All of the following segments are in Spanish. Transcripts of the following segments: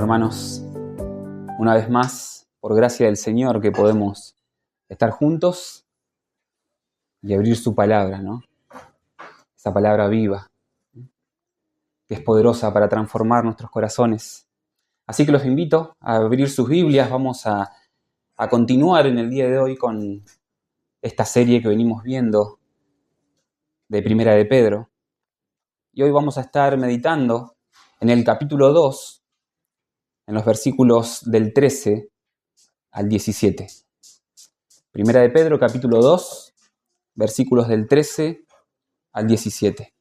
hermanos, una vez más, por gracia del Señor, que podemos estar juntos y abrir su palabra, ¿no? Esa palabra viva, que es poderosa para transformar nuestros corazones. Así que los invito a abrir sus Biblias. Vamos a continuar en el día de hoy con esta serie que venimos viendo de Primera de Pedro. Y hoy vamos a estar meditando en el capítulo 2, en los versículos del 13 al 17. Primera de Pedro, capítulo 2, versículos del 13 al 17.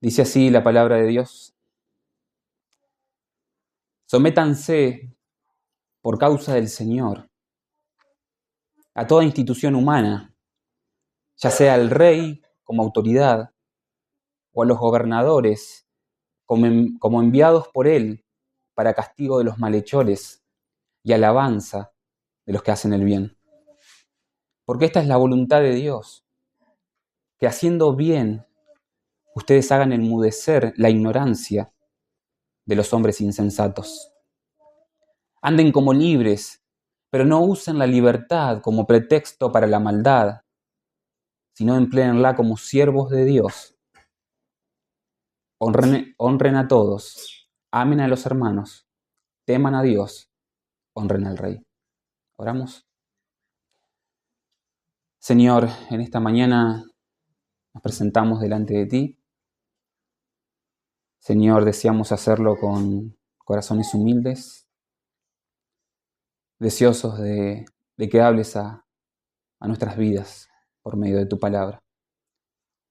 Dice así la palabra de Dios: sométanse por causa del Señor a toda institución humana, ya sea al rey como autoridad o a los gobernadores como enviados por él para castigo de los malhechores y alabanza de los que hacen el bien. Porque esta es la voluntad de Dios, que haciendo bien ustedes hagan enmudecer la ignorancia de los hombres insensatos. Anden como libres, pero no usen la libertad como pretexto para la maldad, sino empléenla como siervos de Dios. Honren a todos, amen a los hermanos, teman a Dios, honren al Rey. ¿Oramos? Señor, en esta mañana nos presentamos delante de ti. Señor, deseamos hacerlo con corazones humildes, deseosos de que hables a nuestras vidas por medio de tu palabra.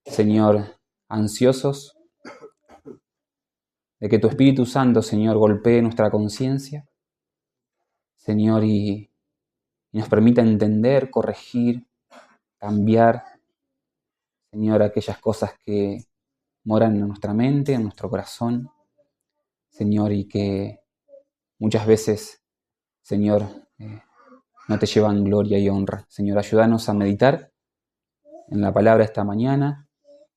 Señor, ansiosos de que tu Espíritu Santo, Señor, golpee nuestra conciencia, Señor, y nos permita entender, corregir, cambiar, Señor, aquellas cosas que moran en nuestra mente, en nuestro corazón, Señor, y que muchas veces, Señor, no te llevan gloria y honra. Señor, ayúdanos a meditar en la palabra esta mañana,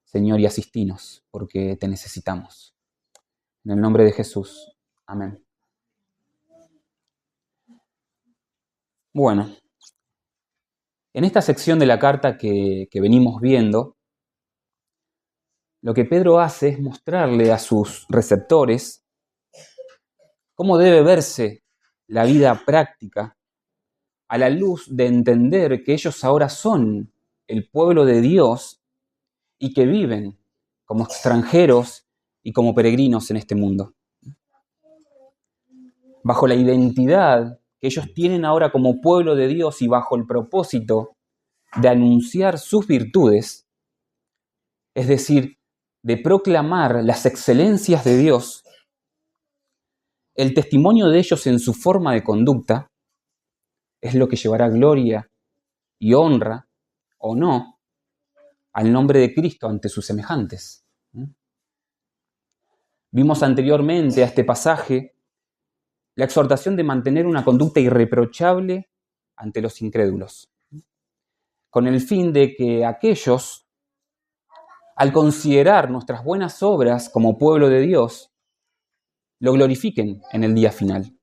Señor, y asistinos, porque te necesitamos. En el nombre de Jesús. Amén. Bueno, en esta sección de la carta que venimos viendo, lo que Pedro hace es mostrarle a sus receptores cómo debe verse la vida práctica a la luz de entender que ellos ahora son el pueblo de Dios y que viven como extranjeros y como peregrinos en este mundo. Bajo la identidad que ellos tienen ahora como pueblo de Dios y bajo el propósito de anunciar sus virtudes, es decir, de proclamar las excelencias de Dios, el testimonio de ellos en su forma de conducta es lo que llevará gloria y honra, o no, al nombre de Cristo ante sus semejantes. Vimos anteriormente a este pasaje la exhortación de mantener una conducta irreprochable ante los incrédulos, con el fin de que aquellos, al considerar nuestras buenas obras como pueblo de Dios, lo glorifiquen en el día final.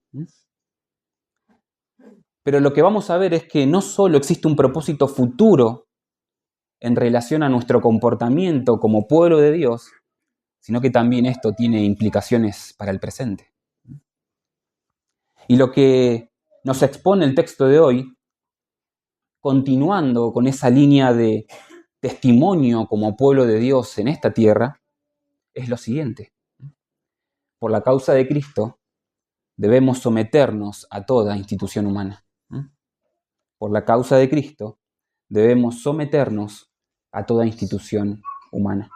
Pero lo que vamos a ver es que no solo existe un propósito futuro en relación a nuestro comportamiento como pueblo de Dios, sino que también esto tiene implicaciones para el presente. Y lo que nos expone el texto de hoy, continuando con esa línea de testimonio como pueblo de Dios en esta tierra, es lo siguiente. Por la causa de Cristo, debemos someternos a toda institución humana. Por la causa de Cristo, debemos someternos a toda institución humana.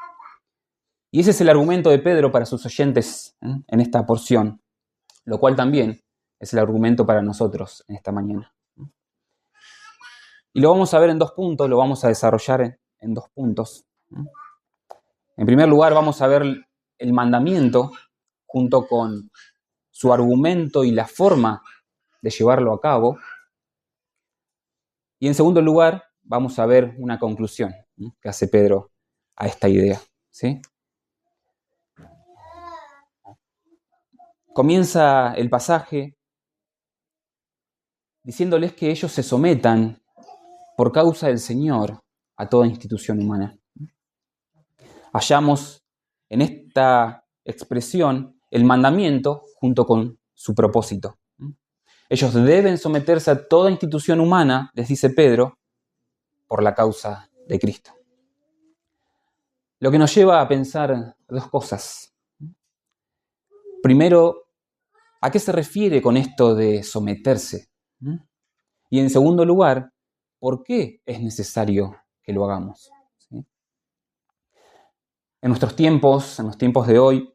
Y ese es el argumento de Pedro para sus oyentes en esta porción, lo cual también es el argumento para nosotros en esta mañana. Y lo vamos a ver en dos puntos, lo vamos a desarrollar en dos puntos. En primer lugar, vamos a ver el mandamiento junto con su argumento y la forma de llevarlo a cabo. Y en segundo lugar, vamos a ver una conclusión que hace Pedro a esta idea, ¿sí? Comienza el pasaje diciéndoles que ellos se sometan por causa del Señor a toda institución humana. Hallamos en esta expresión el mandamiento junto con su propósito. Ellos deben someterse a toda institución humana, les dice Pedro, por la causa de Cristo. Lo que nos lleva a pensar dos cosas. Primero, ¿a qué se refiere con esto de someterse? Y en segundo lugar, ¿por qué es necesario que lo hagamos? ¿Sí? En los tiempos de hoy,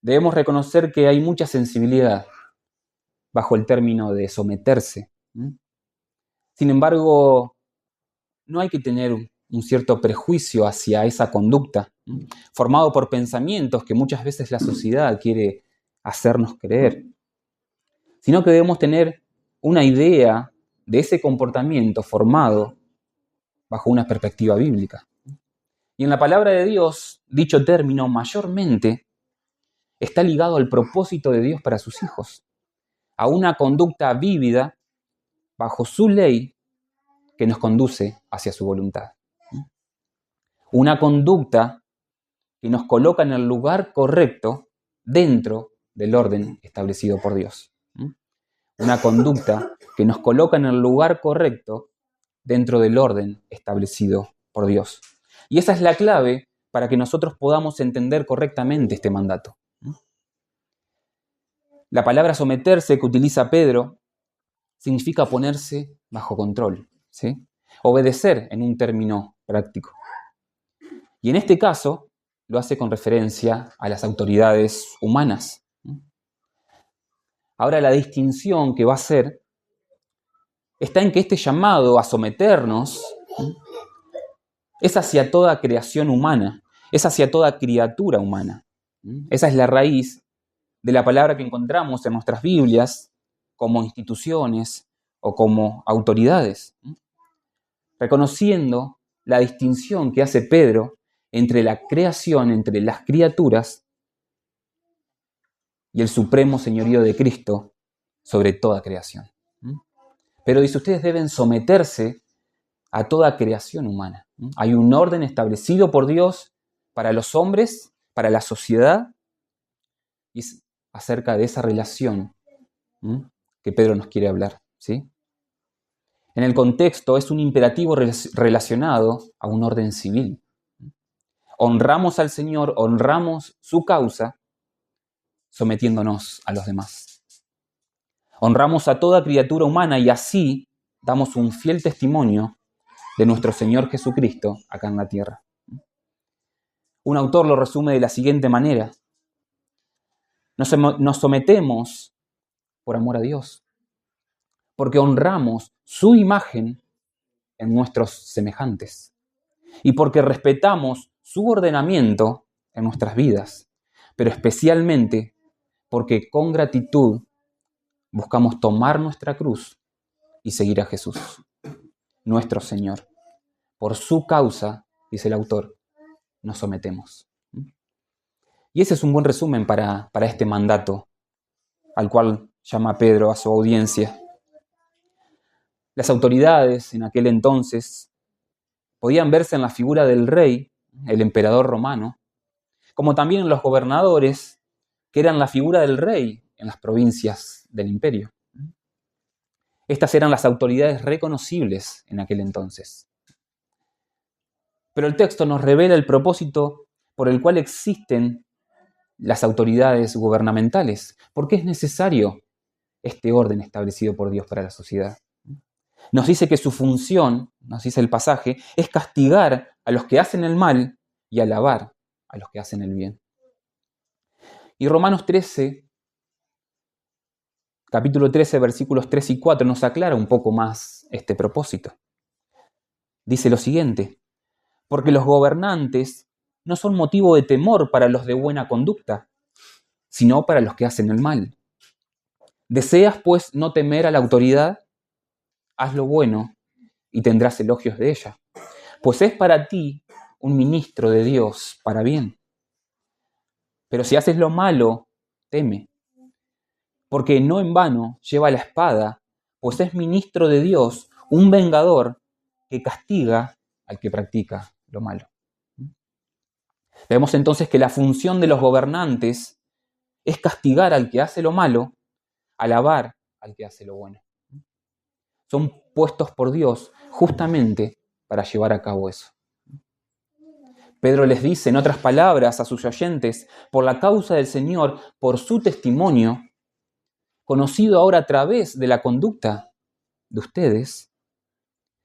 debemos reconocer que hay mucha sensibilidad bajo el término de someterse. Sin embargo, no hay que tener un cierto prejuicio hacia esa conducta, formado por pensamientos que muchas veces la sociedad quiere hacernos creer, sino que debemos tener una idea de ese comportamiento formado bajo una perspectiva bíblica. Y en la palabra de Dios, dicho término mayormente está ligado al propósito de Dios para sus hijos, a una conducta vívida bajo su ley que nos conduce hacia su voluntad. Una conducta que nos coloca en el lugar correcto dentro del orden establecido por Dios. Una conducta que nos coloca en el lugar correcto dentro del orden establecido por Dios. Y esa es la clave para que nosotros podamos entender correctamente este mandato. La palabra someterse que utiliza Pedro significa ponerse bajo control, ¿sí? Obedecer en un término práctico. Y en este caso lo hace con referencia a las autoridades humanas. Ahora la distinción que va a hacer está en que este llamado a someternos es hacia toda creación humana, es hacia toda criatura humana. Esa es la raíz de la palabra que encontramos en nuestras Biblias como instituciones o como autoridades, reconociendo la distinción que hace Pedro entre la creación, entre las criaturas y el supremo señorío de Cristo sobre toda creación. Pero dice, ustedes deben someterse a toda creación humana. Hay un orden establecido por Dios para los hombres, para la sociedad, y es acerca de esa relación que Pedro nos quiere hablar, ¿sí? En el contexto es un imperativo relacionado a un orden civil. Honramos al Señor, honramos su causa, sometiéndonos a los demás. Honramos a toda criatura humana y así damos un fiel testimonio de nuestro Señor Jesucristo acá en la tierra. Un autor lo resume de la siguiente manera: nos sometemos por amor a Dios, porque honramos su imagen en nuestros semejantes y porque respetamos su ordenamiento en nuestras vidas, pero especialmente porque con gratitud buscamos tomar nuestra cruz y seguir a Jesús, nuestro Señor. Por su causa, dice el autor, nos sometemos. Y ese es un buen resumen para este mandato al cual llama Pedro a su audiencia. Las autoridades en aquel entonces podían verse en la figura del rey, el emperador romano, como también en los gobernadores, que eran la figura del rey en las provincias del imperio. Estas eran las autoridades reconocibles en aquel entonces. Pero el texto nos revela el propósito por el cual existen las autoridades gubernamentales. ¿Por qué es necesario este orden establecido por Dios para la sociedad? Nos dice que su función, nos dice el pasaje, es castigar a los que hacen el mal y alabar a los que hacen el bien. Y Romanos 13, capítulo 13, versículos 3 y 4 nos aclara un poco más este propósito. Dice lo siguiente: porque los gobernantes no son motivo de temor para los de buena conducta, sino para los que hacen el mal. ¿Deseas, pues, no temer a la autoridad? Haz lo bueno y tendrás elogios de ella, pues es para ti un ministro de Dios para bien. Pero si haces lo malo, teme, porque no en vano lleva la espada, pues es ministro de Dios, un vengador que castiga al que practica lo malo. Vemos entonces que la función de los gobernantes es castigar al que hace lo malo, alabar al que hace lo bueno. Son puestos por Dios justamente para llevar a cabo eso. Pedro les dice, en otras palabras, a sus oyentes, por la causa del Señor, por su testimonio, conocido ahora a través de la conducta de ustedes,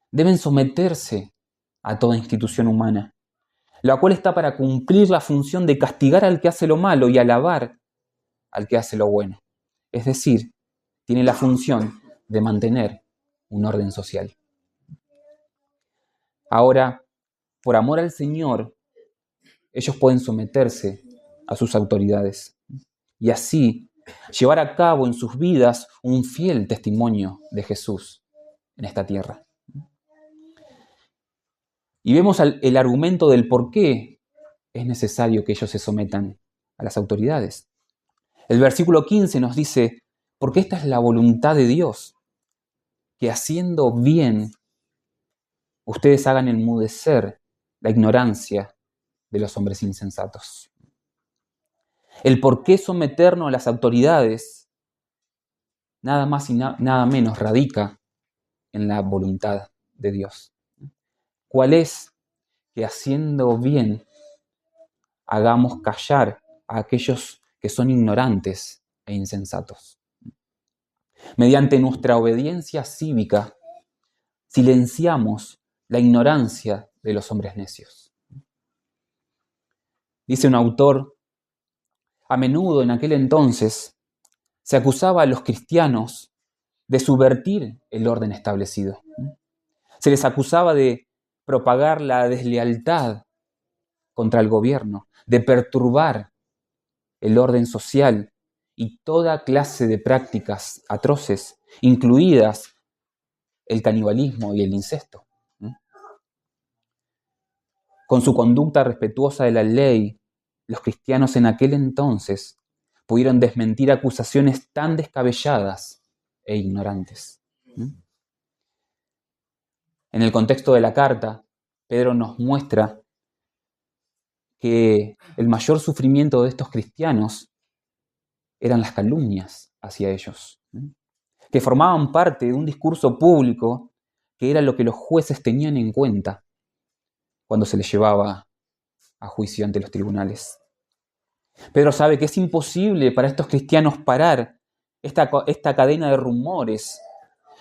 deben someterse a toda institución humana, la cual está para cumplir la función de castigar al que hace lo malo y alabar al que hace lo bueno. Es decir, tiene la función de mantener un orden social. Ahora, por amor al Señor, ellos pueden someterse a sus autoridades y así llevar a cabo en sus vidas un fiel testimonio de Jesús en esta tierra. Y vemos el argumento del por qué es necesario que ellos se sometan a las autoridades. El versículo 15 nos dice, porque esta es la voluntad de Dios, que haciendo bien, ustedes hagan enmudecer la ignorancia de los hombres insensatos. El por qué someternos a las autoridades, nada más y nada menos, radica en la voluntad de Dios. ¿Cuál es? Que haciendo bien, hagamos callar a aquellos que son ignorantes e insensatos. Mediante nuestra obediencia cívica, silenciamos la ignorancia de los hombres necios. Dice un autor, a menudo en aquel entonces se acusaba a los cristianos de subvertir el orden establecido. Se les acusaba de propagar la deslealtad contra el gobierno, de perturbar el orden social y toda clase de prácticas atroces, incluidas el canibalismo y el incesto. Con su conducta respetuosa de la ley, los cristianos en aquel entonces pudieron desmentir acusaciones tan descabelladas e ignorantes. En el contexto de la carta, Pedro nos muestra que el mayor sufrimiento de estos cristianos eran las calumnias hacia ellos, que formaban parte de un discurso público que era lo que los jueces tenían en cuenta cuando se les llevaba a juicio ante los tribunales. Pedro sabe que es imposible para estos cristianos parar esta cadena de rumores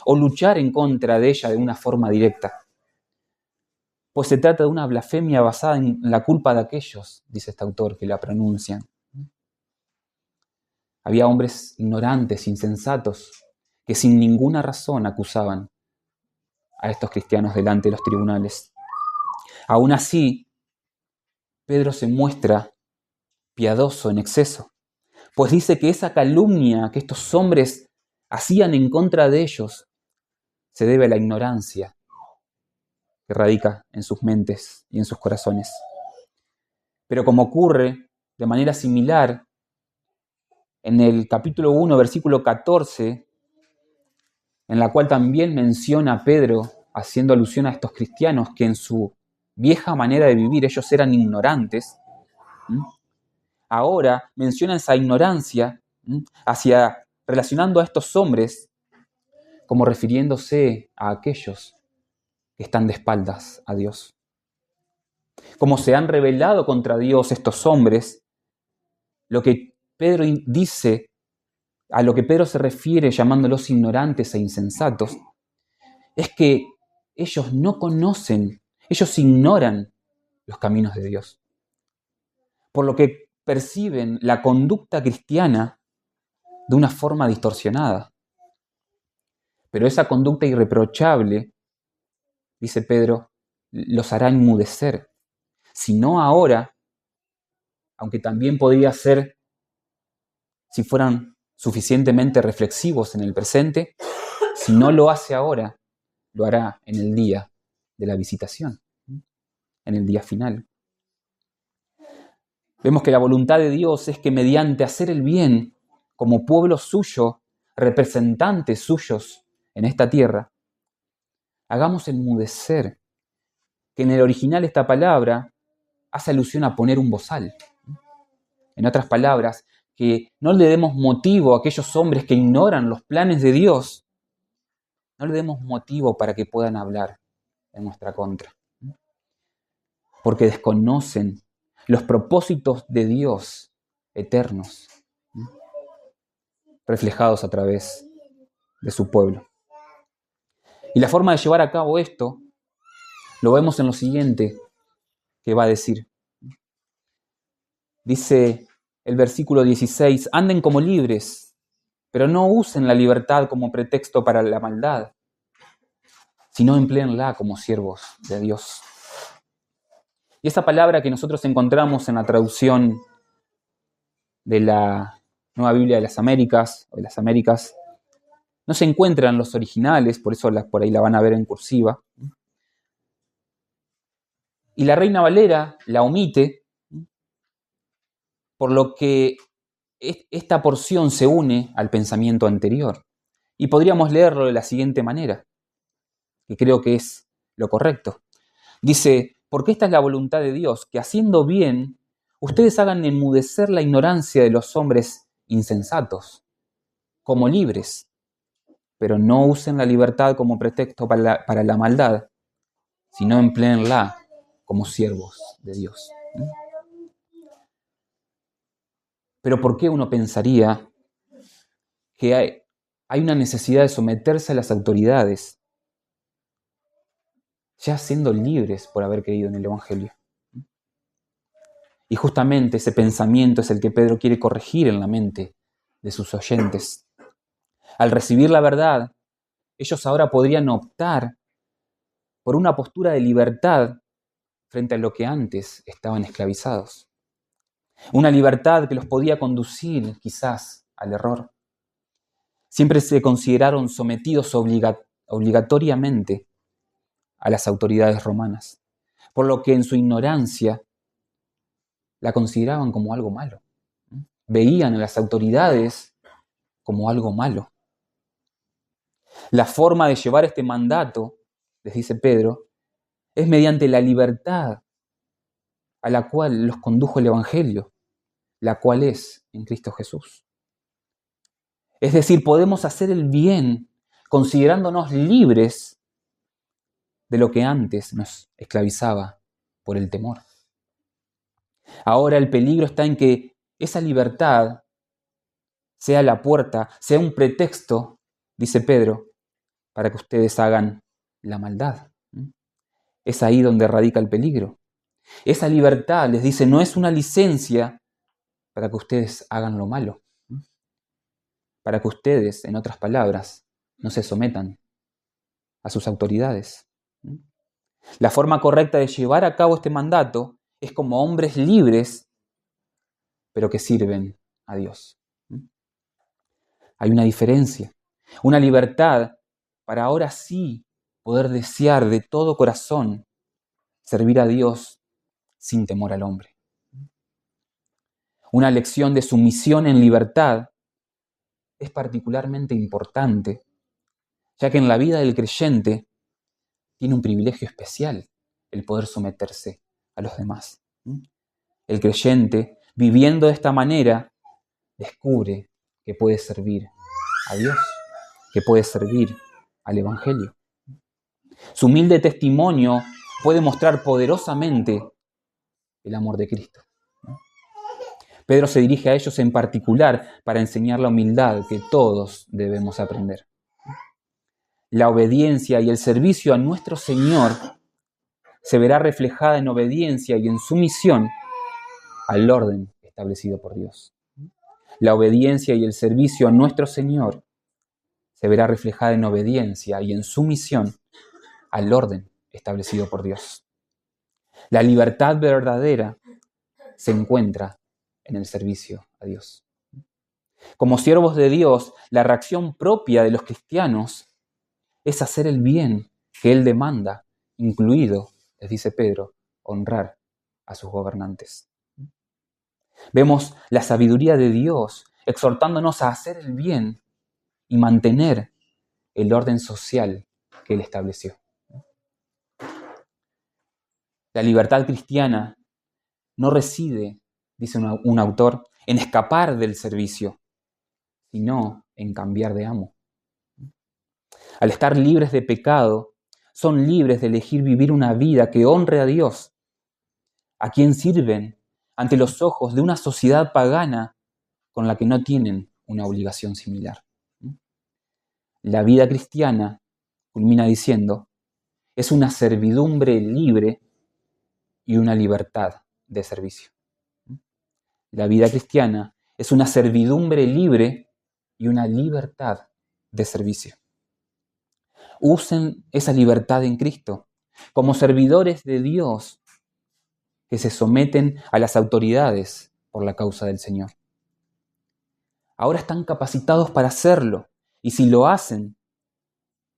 o luchar en contra de ella de una forma directa, pues se trata de una blasfemia basada en la culpa de aquellos, dice este autor, que la pronuncian. Había hombres ignorantes, insensatos, que sin ninguna razón acusaban a estos cristianos delante de los tribunales. Aún así, Pedro se muestra piadoso en exceso, pues dice que esa calumnia que estos hombres hacían en contra de ellos se debe a la ignorancia que radica en sus mentes y en sus corazones. Pero como ocurre de manera similar en el capítulo 1, versículo 14, en la cual también menciona a Pedro, haciendo alusión a estos cristianos que en su vieja manera de vivir ellos eran ignorantes, ahora menciona esa ignorancia relacionando a estos hombres como refiriéndose a aquellos que están de espaldas a Dios. Como se han rebelado contra Dios estos hombres, lo que Pedro dice, a lo que Pedro se refiere llamándolos ignorantes e insensatos, es que ellos no conocen, ellos ignoran los caminos de Dios. Por lo que perciben la conducta cristiana de una forma distorsionada. Pero esa conducta irreprochable, dice Pedro, los hará enmudecer. Si no ahora, aunque también podría ser si fueran suficientemente reflexivos en el presente, si no lo hace ahora, lo hará en el día de la visitación, en el día final. Vemos que la voluntad de Dios es que mediante hacer el bien, como pueblo suyo, representantes suyos en esta tierra, hagamos enmudecer, que en el original esta palabra hace alusión a poner un bozal. En otras palabras, que no le demos motivo a aquellos hombres que ignoran los planes de Dios, no le demos motivo para que puedan hablar en nuestra contra, porque desconocen los propósitos de Dios eternos, reflejados a través de su pueblo. Y la forma de llevar a cabo esto lo vemos en lo siguiente que va a decir. Dice el versículo 16, anden como libres, pero no usen la libertad como pretexto para la maldad, sino empléenla como siervos de Dios. Y esa palabra que nosotros encontramos en la traducción de la Nueva Biblia de las Américas, no se encuentra en los originales, por eso por ahí la van a ver en cursiva. Y la Reina Valera la omite, por lo que esta porción se une al pensamiento anterior. Y podríamos leerlo de la siguiente manera, que creo que es lo correcto. Dice, porque esta es la voluntad de Dios, que haciendo bien, ustedes hagan enmudecer la ignorancia de los hombres insensatos, como libres, pero no usen la libertad como pretexto para la maldad, sino empléenla como siervos de Dios. Pero ¿por qué uno pensaría que hay una necesidad de someterse a las autoridades, ya siendo libres por haber creído en el Evangelio? Y justamente ese pensamiento es el que Pedro quiere corregir en la mente de sus oyentes. Al recibir la verdad, ellos ahora podrían optar por una postura de libertad frente a lo que antes estaban esclavizados. Una libertad que los podía conducir quizás al error. Siempre se consideraron sometidos obligatoriamente a las autoridades romanas, por lo que en su ignorancia la consideraban como algo malo. Veían a las autoridades como algo malo. La forma de llevar este mandato, les dice Pedro, es mediante la libertad a la cual los condujo el Evangelio, la cual es en Cristo Jesús. Es decir, podemos hacer el bien considerándonos libres de lo que antes nos esclavizaba por el temor. Ahora el peligro está en que esa libertad sea la puerta, sea un pretexto, dice Pedro, para que ustedes hagan la maldad. Es ahí donde radica el peligro. Esa libertad, les dice, no es una licencia para que ustedes hagan lo malo. Para que ustedes, en otras palabras, no se sometan a sus autoridades. La forma correcta de llevar a cabo este mandato es como hombres libres, pero que sirven a Dios. Hay una diferencia, una libertad para ahora sí poder desear de todo corazón servir a Dios sin temor al hombre. Una lección de sumisión en libertad es particularmente importante, ya que en la vida del creyente tiene un privilegio especial el poder someterse a los demás. El creyente, viviendo de esta manera, descubre que puede servir a Dios, que puede servir al Evangelio. Su humilde testimonio puede mostrar poderosamente el amor de Cristo. Pedro se dirige a ellos en particular para enseñar la humildad que todos debemos aprender. La obediencia y el servicio a nuestro Señor se verá reflejada en obediencia y en sumisión al orden establecido por Dios. La obediencia y el servicio a nuestro Señor se verá reflejada en obediencia y en sumisión al orden establecido por Dios. La libertad verdadera se encuentra en el servicio a Dios. Como siervos de Dios, la reacción propia de los cristianos es hacer el bien que Él demanda, incluido, les dice Pedro, honrar a sus gobernantes. Vemos la sabiduría de Dios exhortándonos a hacer el bien y mantener el orden social que Él estableció. La libertad cristiana no reside, dice un autor, en escapar del servicio, sino en cambiar de amo. Al estar libres de pecado, son libres de elegir vivir una vida que honre a Dios, a quien sirven ante los ojos de una sociedad pagana con la que no tienen una obligación similar. La vida cristiana, culmina diciendo, es una servidumbre libre y una libertad de servicio. La vida cristiana es una servidumbre libre y una libertad de servicio. Usen esa libertad en Cristo como servidores de Dios que se someten a las autoridades por la causa del Señor. Ahora están capacitados para hacerlo, y si lo hacen,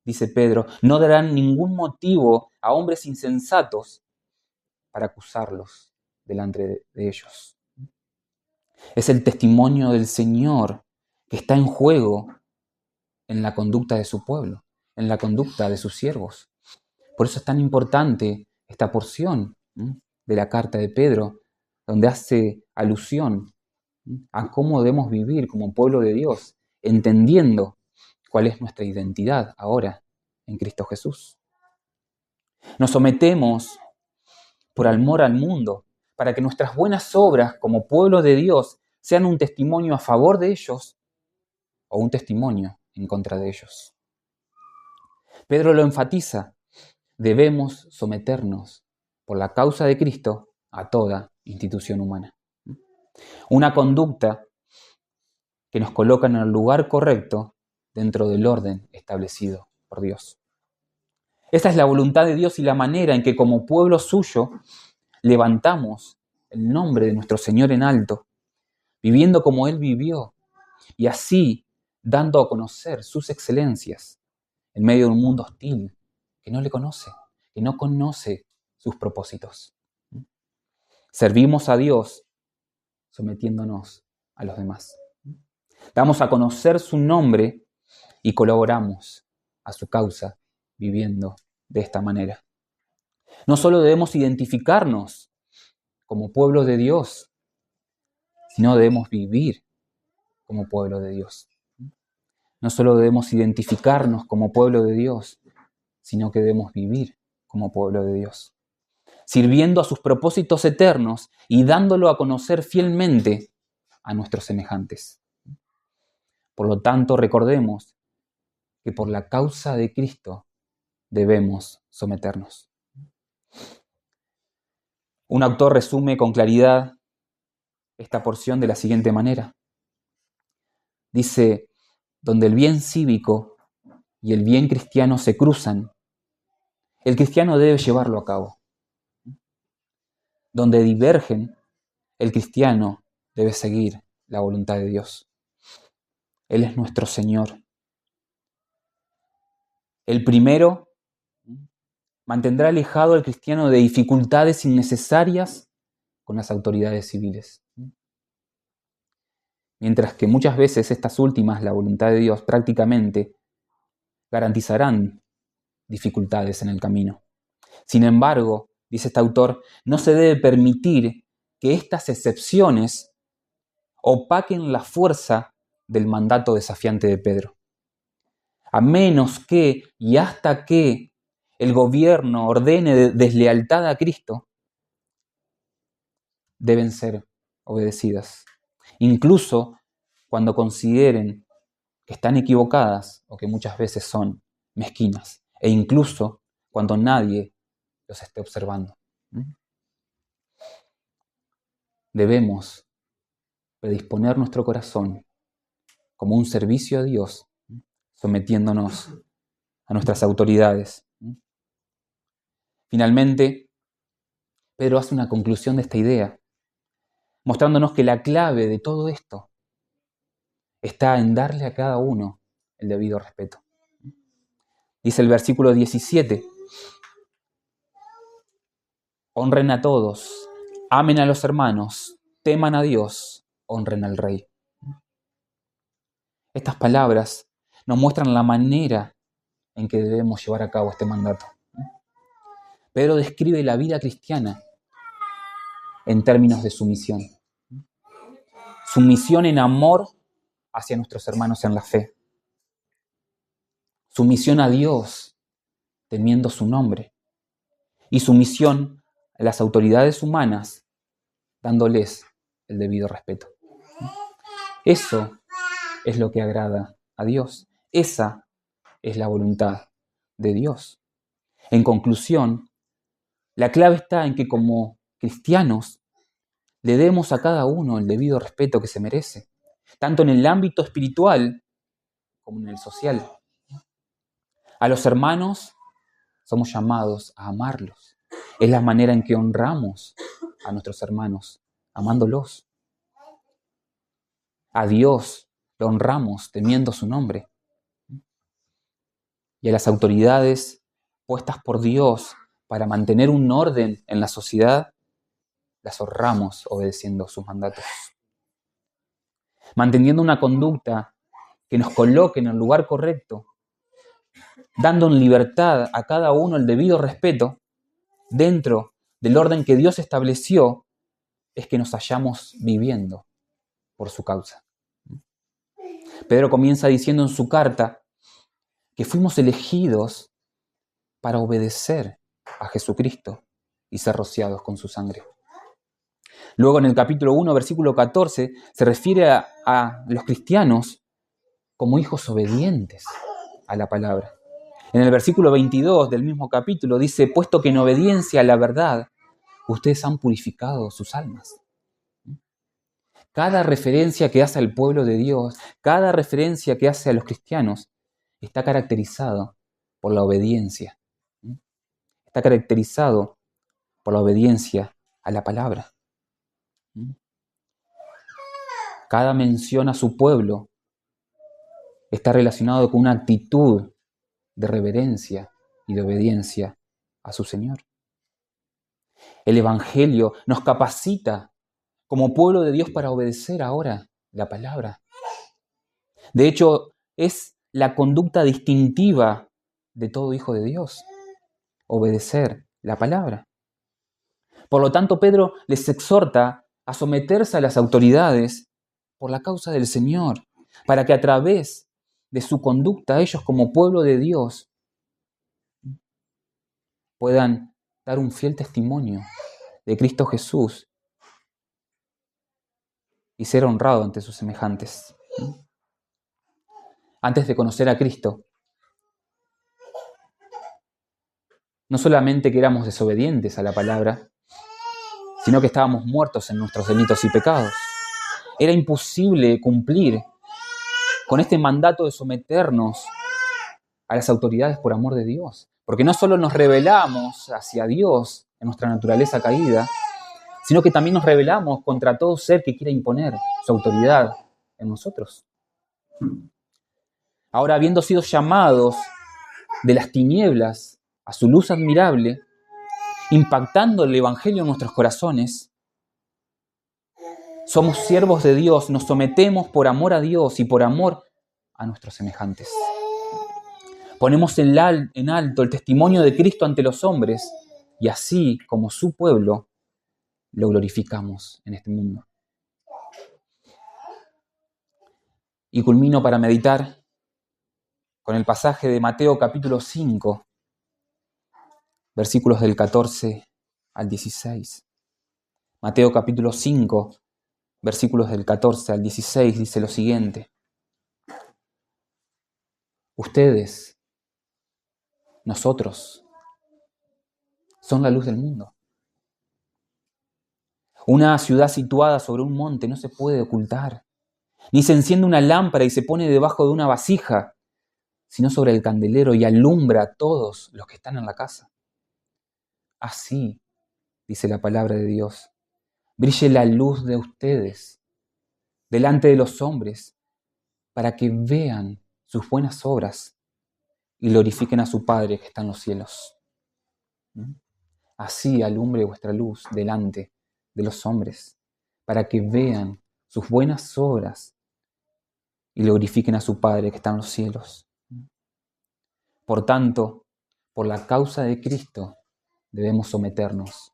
dice Pedro, no darán ningún motivo a hombres insensatos para acusarlos delante de ellos. Es el testimonio del Señor que está en juego en la conducta de su pueblo, en la conducta de sus siervos. Por eso es tan importante esta porción de la carta de Pedro, donde hace alusión a cómo debemos vivir como pueblo de Dios, entendiendo cuál es nuestra identidad ahora en Cristo Jesús. Nos sometemos por amor al mundo, para que nuestras buenas obras como pueblo de Dios sean un testimonio a favor de ellos o un testimonio en contra de ellos. Pedro lo enfatiza: debemos someternos por la causa de Cristo a toda institución humana. Una conducta que nos coloca en el lugar correcto dentro del orden establecido por Dios. Esta es la voluntad de Dios y la manera en que como pueblo suyo levantamos el nombre de nuestro Señor en alto, viviendo como Él vivió y así dando a conocer sus excelencias en medio de un mundo hostil que no le conoce, que no conoce sus propósitos. Servimos a Dios sometiéndonos a los demás. Damos a conocer su nombre y colaboramos a su causa viviendo de esta manera. No solo debemos identificarnos como pueblo de Dios, sino debemos vivir como pueblo de Dios. No solo debemos identificarnos como pueblo de Dios, sino que debemos vivir como pueblo de Dios, sirviendo a sus propósitos eternos y dándolo a conocer fielmente a nuestros semejantes. Por lo tanto, recordemos que por la causa de Cristo debemos someternos. Un autor resume con claridad esta porción de la siguiente manera. Dice: donde el bien cívico y el bien cristiano se cruzan, el cristiano debe llevarlo a cabo. Donde divergen, el cristiano debe seguir la voluntad de Dios. Él es nuestro Señor. El primero mantendrá alejado al cristiano de dificultades innecesarias con las autoridades civiles. Mientras que muchas veces estas últimas, la voluntad de Dios, prácticamente garantizarán dificultades en el camino. Sin embargo, dice este autor, no se debe permitir que estas excepciones opaquen la fuerza del mandato desafiante de Pedro. A menos que y hasta que el gobierno ordene deslealtad a Cristo, deben ser obedecidas. Incluso cuando consideren que están equivocadas o que muchas veces son mezquinas. E incluso cuando nadie los esté observando. Debemos predisponer nuestro corazón como un servicio a Dios, sometiéndonos a nuestras autoridades. Finalmente, Pedro hace una conclusión de esta idea, mostrándonos que la clave de todo esto está en darle a cada uno el debido respeto. Dice el versículo 17, Honren a todos, amen a los hermanos, teman a Dios, honren al Rey. Estas palabras nos muestran la manera en que debemos llevar a cabo este mandato. Pedro describe la vida cristiana en términos de sumisión. Sumisión en amor hacia nuestros hermanos en la fe. Sumisión a Dios, temiendo su nombre. Y sumisión a las autoridades humanas, dándoles el debido respeto. Eso es lo que agrada a Dios. Esa es la voluntad de Dios. En conclusión, la clave está en que como cristianos le demos a cada uno el debido respeto que se merece, tanto en el ámbito espiritual como en el social. A los hermanos somos llamados a amarlos. Es la manera en que honramos a nuestros hermanos, amándolos. A Dios lo honramos temiendo su nombre. Y a las autoridades puestas por Dios para mantener un orden en la sociedad, las honramos obedeciendo sus mandatos. Manteniendo una conducta que nos coloque en el lugar correcto, dando en libertad a cada uno el debido respeto, dentro del orden que Dios estableció, es que nos hallamos viviendo por su causa. Pedro comienza diciendo en su carta que fuimos elegidos para obedecer a Jesucristo y ser rociados con su sangre. Luego en el capítulo 1, versículo 14, se refiere a los cristianos como hijos obedientes a la palabra. En el versículo 22 del mismo capítulo dice, puesto que en obediencia a la verdad, ustedes han purificado sus almas. Cada referencia que hace al pueblo de Dios, cada referencia que hace a los cristianos, está caracterizado por la obediencia. Está caracterizado por la obediencia a la palabra. Cada mención a su pueblo está relacionado con una actitud de reverencia y de obediencia a su Señor. El Evangelio nos capacita como pueblo de Dios para obedecer ahora la palabra. De hecho, es la conducta distintiva de todo hijo de Dios, obedecer la palabra. Por lo tanto, Pedro les exhorta a someterse a las autoridades por la causa del Señor, para que a través de su conducta ellos como pueblo de Dios puedan dar un fiel testimonio de Cristo Jesús y ser honrado ante sus semejantes. Antes de conocer a Cristo, no solamente que éramos desobedientes a la palabra, sino que estábamos muertos en nuestros delitos y pecados. Era imposible cumplir con este mandato de someternos a las autoridades por amor de Dios, porque no solo nos rebelamos hacia Dios en nuestra naturaleza caída, sino que también nos rebelamos contra todo ser que quiera imponer su autoridad en nosotros. Ahora, habiendo sido llamados de las tinieblas a su luz admirable, impactando el Evangelio en nuestros corazones, somos siervos de Dios, nos sometemos por amor a Dios y por amor a nuestros semejantes. Ponemos en alto el testimonio de Cristo ante los hombres y así, como su pueblo, lo glorificamos en este mundo. Y culmino para meditar con el pasaje de Mateo capítulo 5, versículos del 14 al 16. Mateo capítulo 5, versículos del 14 al 16 dice lo siguiente. Ustedes, nosotros, son la luz del mundo. Una ciudad situada sobre un monte no se puede ocultar, ni se enciende una lámpara y se pone debajo de una vasija, sino sobre el candelero y alumbra a todos los que están en la casa. Así, dice la palabra de Dios, brille la luz de ustedes delante de los hombres, para que vean sus buenas obras y glorifiquen a su Padre que está en los cielos. Así alumbre vuestra luz delante de los hombres, para que vean sus buenas obras y glorifiquen a su Padre que está en los cielos. Por tanto, por la causa de Cristo, debemos someternos.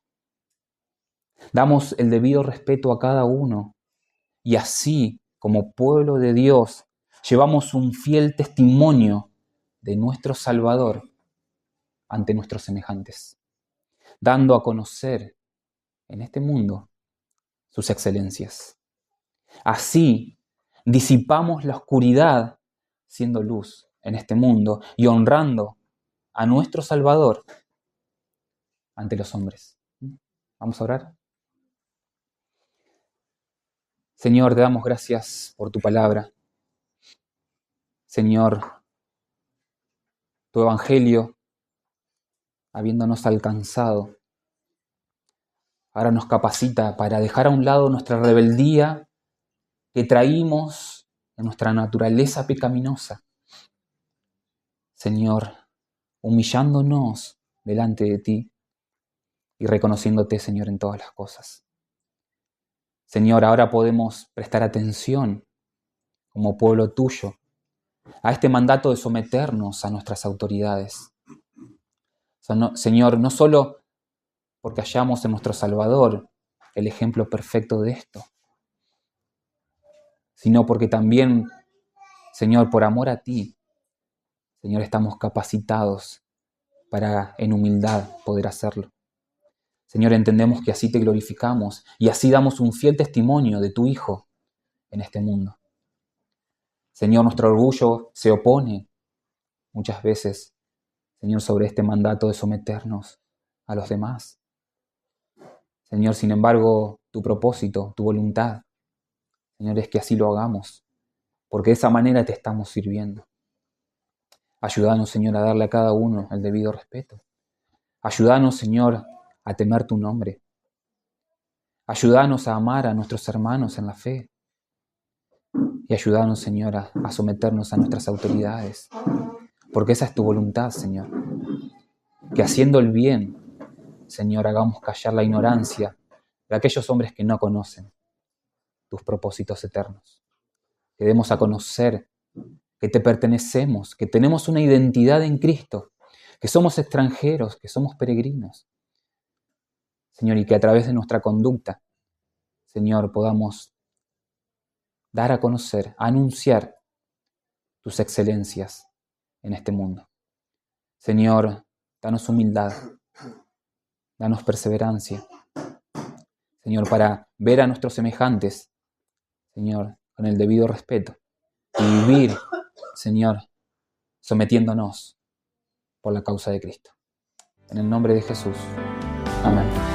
Damos el debido respeto a cada uno y así, como pueblo de Dios, llevamos un fiel testimonio de nuestro Salvador ante nuestros semejantes, dando a conocer en este mundo sus excelencias. Así, disipamos la oscuridad siendo luz en este mundo y honrando a nuestro Salvador ante los hombres. Vamos a orar. Señor, te damos gracias por tu palabra. Señor, tu evangelio, habiéndonos alcanzado, ahora nos capacita para dejar a un lado nuestra rebeldía que traímos en nuestra naturaleza pecaminosa. Señor, humillándonos delante de ti y reconociéndote, Señor, en todas las cosas. Señor, ahora podemos prestar atención como pueblo tuyo a este mandato de someternos a nuestras autoridades. Señor, no solo porque hallamos en nuestro Salvador el ejemplo perfecto de esto, sino porque también, Señor, por amor a ti, Señor, estamos capacitados para en humildad poder hacerlo. Señor, entendemos que así te glorificamos y así damos un fiel testimonio de tu Hijo en este mundo. Señor, nuestro orgullo se opone muchas veces, Señor, sobre este mandato de someternos a los demás. Señor, sin embargo, tu propósito, tu voluntad, Señor, es que así lo hagamos, porque de esa manera te estamos sirviendo. Ayúdanos, Señor, a darle a cada uno el debido respeto. Ayúdanos, Señor, a temer tu nombre. Ayúdanos a amar a nuestros hermanos en la fe. Y ayúdanos, Señor, a someternos a nuestras autoridades. Porque esa es tu voluntad, Señor. Que haciendo el bien, Señor, hagamos callar la ignorancia de aquellos hombres que no conocen tus propósitos eternos. Que demos a conocer que te pertenecemos, que tenemos una identidad en Cristo, que somos extranjeros, que somos peregrinos. Señor, y que a través de nuestra conducta, Señor, podamos dar a conocer, anunciar tus excelencias en este mundo. Señor, danos humildad, danos perseverancia, Señor, para ver a nuestros semejantes, Señor, con el debido respeto y vivir, Señor, sometiéndonos por la causa de Cristo. En el nombre de Jesús. Amén.